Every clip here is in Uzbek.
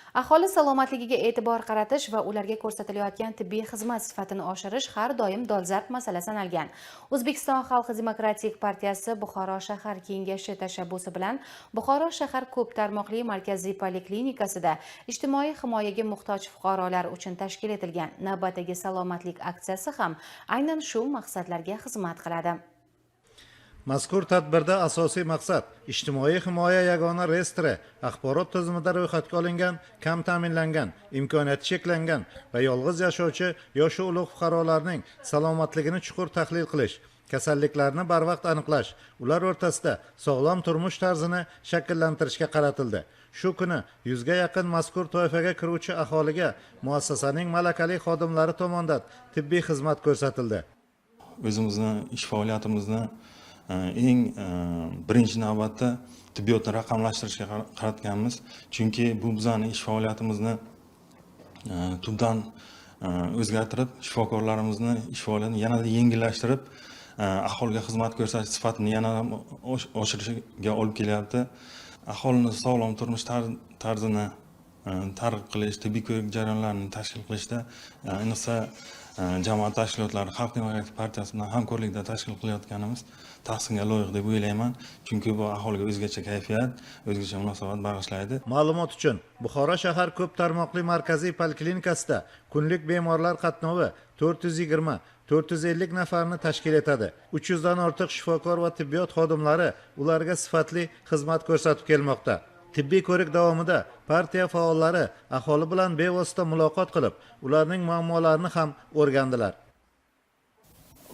Aholi salomatligiga e'tibor qaratish va ularga ko'rsatilayotgan tibbiy xizmat sifatini oshirish har doim dolzarb masala sanalgan. O'zbekiston Xalq demokratik partiyasi Buxoro shahar kengashi tashabbusi bilan Buxoro shahar ko'p tarmoqli markaziy poliklinikasida ijtimoiy himoyaga muhtoj fuqarolar uchun tashkil etilgan navbatdagi salomatlik aksiyasi ham aynan shu maqsadlarga xizmat qiladi. Mazkur tadbirda asosiy maqsad ijtimoiy himoya yagona reyestri axborot tizimida ro'yxatga olingan, kam ta'minlangan, imkoniyati cheklangan va yolg'iz yashovchi yoshi ulug' fuqarolarning salomatligini chuqur tahlil qilish, kasalliklarni barvaqt aniqlash, ular o'rtasida sog'lom turmush tarzini shakllantirishga qaratildi. Shu kuni 100 ga yaqin mazkur toifaga kiruvchi aholiga muassasaning malakali xodimlari tomonidan tibbiy xizmat ko'rsatildi. O'zimizni ish faoliyatimizni eng birinchi navbatda tibbiyotni raqamlashtirishga qaratganmiz. Chunki bu bizning ish faoliyatimizni tubdan o'zgartirib, shifokorlarimizni ish faoliyatini yanada yengillashtirib, aholiga xizmat ko'rsatish sifatini yanada oshirishiga olib kelyapti. Aholini sog'lom turmush tarzini targ'ib qilish, tibbiy ko'rik jarayonlarini tashkil qilishda, ayniqsa jamoat tashkilotlari Xalq demokratik partiyasi bilan hamkorlikda tashkil qilayotganimiz tahsinga loyiq deb o'ylayman. Chunki bu aholiga o'zgacha kayfiyat, o'zgacha munosabat bag'ishlaydi. Ma'lumot uchun, Buxoro shahar ko'p tarmoqli markaziy poliklinikasida kunlik bemorlar qatnovi 420-450 nafarni tashkil etadi. 300 dan ortiq shifokor va tibbiyot xodimlari ularga sifatli xizmat ko'rsatib kelmoqda. Tibbiy ko'rik davomida partiya faollari aholi bilan bevosita muloqot qilib, ularning muammolarini ham o'rgandilar.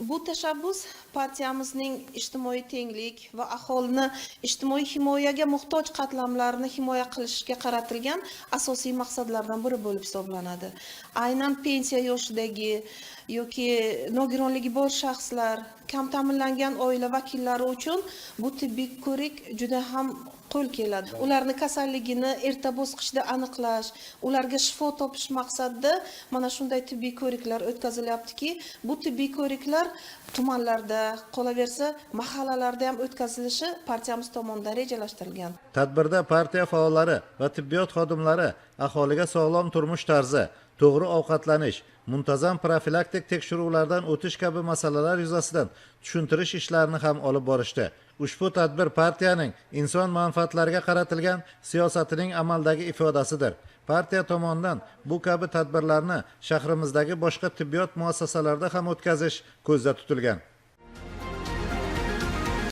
Bu tashabbus partiyamizning ijtimoiy tenglik va aholini ijtimoiy himoyaga muhtoj qatlamlarni himoya qilishga qaratilgan asosiy maqsadlardan biri bo'lib hisoblanadi. Aynan pensiya yoshidagi yoki nogironligi bor shaxslar, kam ta'minlangan oila vakillari uchun bu tibbiy ko'rik juda ham qo'l keladi. Ularni kasalligini erta bosqichda aniqlash, ularga shifo topish maqsadida mana shunday tibbiy ko'riklar o'tkazilyaptiki, bu tibbiy ko'riklar tumanlarda, qolaversa mahallalarda ham o'tkazilishi partiyamiz tomonidan rejalashtirilgan. Tadbirda partiya faollari va tibbiyot xodimlari aholiga sog'lom turmush tarzi, to'g'ri ovqatlanish, muntazam profilaktik tekshiruvlardan o'tish kabi masalalar yuzasidan tushuntirish ishlarini ham olib borishdi. Ushbu tadbir partiyaning inson manfaatlariga qaratilgan siyosatining amaldagi ifodasidir. Partiya tomonidan bu kabi tadbirlarni shahrimizdagi boshqa tibbiyot muassasalarida ham o'tkazish ko'zda tutilgan.